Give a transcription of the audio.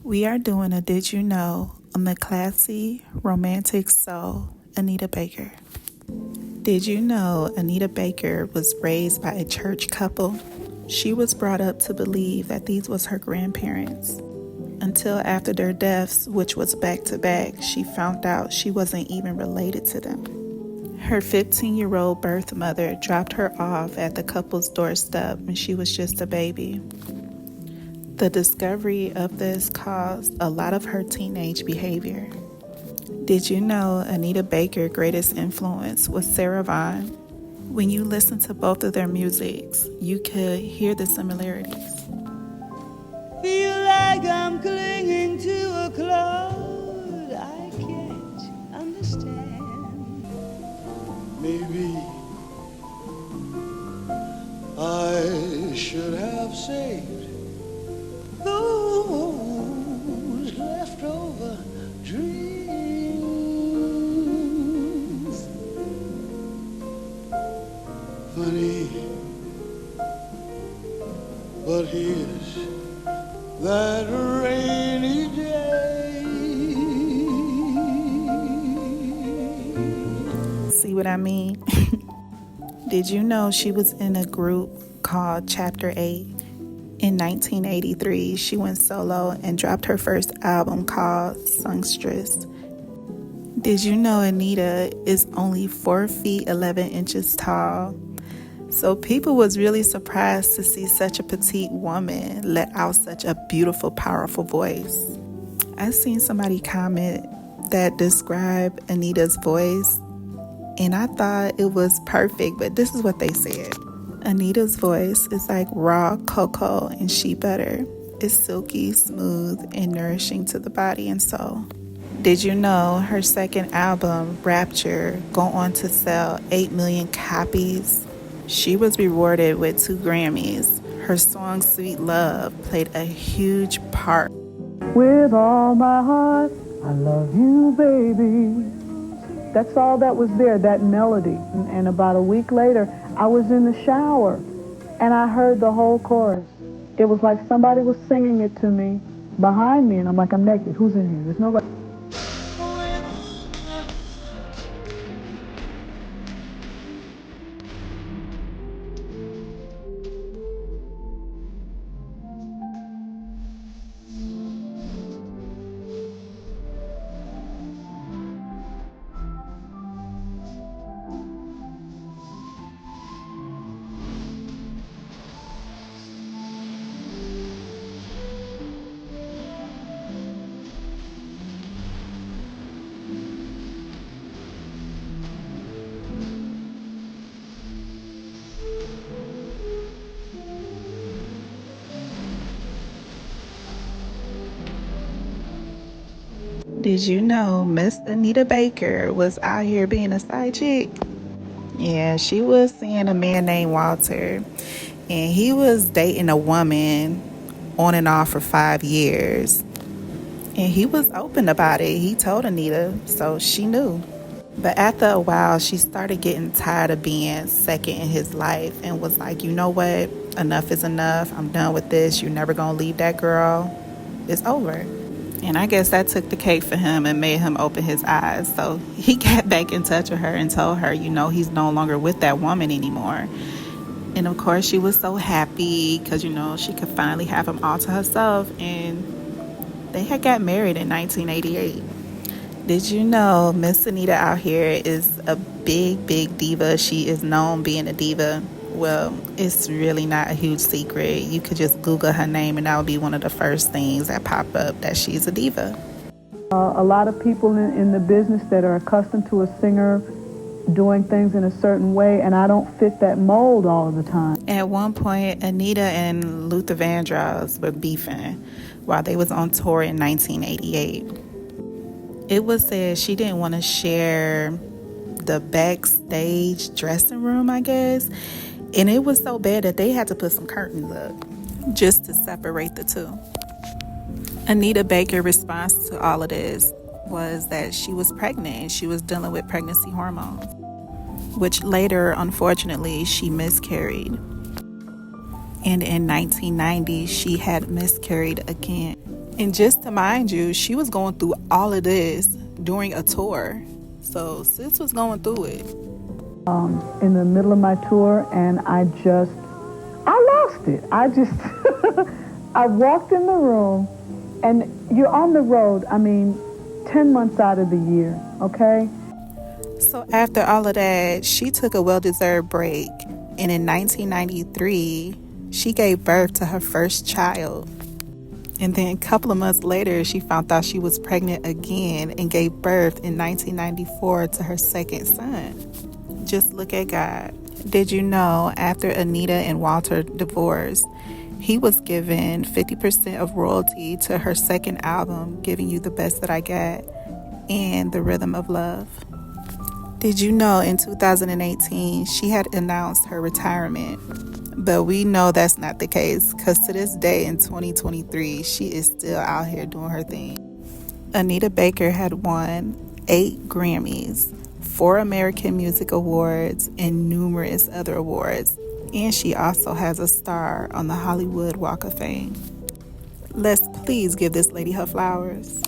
We are doing a Did You Know on the classy, romantic soul, Anita Baker. Did you know Anita Baker was raised by a church couple? She was brought up to believe that these was her grandparents. Until after their deaths, which was back to back, she found out she wasn't even related to them. Her 15-year-old birth mother dropped her off at the couple's doorstep when she was just a baby. The discovery of this caused a lot of her teenage behavior. Did you know Anita Baker's greatest influence was Sarah Vaughan? When you listen to both of their musics, you could hear the similarities. Feel like I'm clinging to a cloud I can't understand. Maybe I should have saved those leftover dreams. Funny, but here's that rainy day. See what I mean? Did you know she was in a group called Chapter 8? In 1983, she went solo and dropped her first album called Songstress. Did you know Anita is only 4 feet 11 inches tall? So people was really surprised to see such a petite woman let out such a beautiful, powerful voice. I seen somebody comment that described Anita's voice, and I thought it was perfect, but this is what they said. Anita's voice is like raw cocoa and shea butter. It's silky, smooth, and nourishing to the body and soul. Did you know her second album, Rapture, go on to sell 8 million copies? She was rewarded with 2 Grammys. Her song Sweet Love played a huge part. With all my heart, I love you, baby. That's all that was there, that melody. And about a week later, I was in the shower, and I heard the whole chorus. It was like somebody was singing it to me behind me, and I'm like, I'm naked. Who's in here? There's nobody. Did you know Miss Anita Baker was out here being a side chick? Yeah, she was seeing a man named Walter, and he was dating a woman on and off for 5 years. And he was open about it. He told Anita, so she knew. But after a while, she started getting tired of being second in his life and was like, you know what? Enough is enough. I'm done with this. You're never going to leave that girl. It's over. And I guess that took the cake for him and made him open his eyes. So he got back in touch with her and told her, he's no longer with that woman anymore. And of course, she was so happy because, she could finally have him all to herself. And they had got married in 1988. Did you know Miss Anita out here is a big, big diva? She is known being a diva. Well, it's really not a huge secret. You could just Google her name and that would be one of the first things that pop up, that she's a diva. A lot of people in the business that are accustomed to a singer doing things in a certain way, and I don't fit that mold all of the time. At one point, Anita and Luther Vandross were beefing while they was on tour in 1988. It was said she didn't want to share the backstage dressing room, I guess. And it was so bad that they had to put some curtains up just to separate the two. Anita Baker's response to all of this was that she was pregnant and she was dealing with pregnancy hormones, which later, unfortunately, she miscarried. And in 1990, she had miscarried again. And just to mind you, she was going through all of this during a tour. So sis was going through it. In the middle of my tour, and I lost it. I walked in the room, and you're on the road, 10 months out of the year, okay? So after all of that, she took a well-deserved break. And in 1993, she gave birth to her first child. And then a couple of months later, she found out she was pregnant again and gave birth in 1994 to her second son. Just look at God. Did you know after Anita and Walter divorced, he was given 50% of royalty to her second album, Giving You the Best That I Got, and The Rhythm of Love? Did you know in 2018, she had announced her retirement? But we know that's not the case because to this day in 2023, she is still out here doing her thing. Anita Baker had won 8 Grammys, 4 American Music Awards, and numerous other awards. And she also has a star on the Hollywood Walk of Fame. Let's please give this lady her flowers.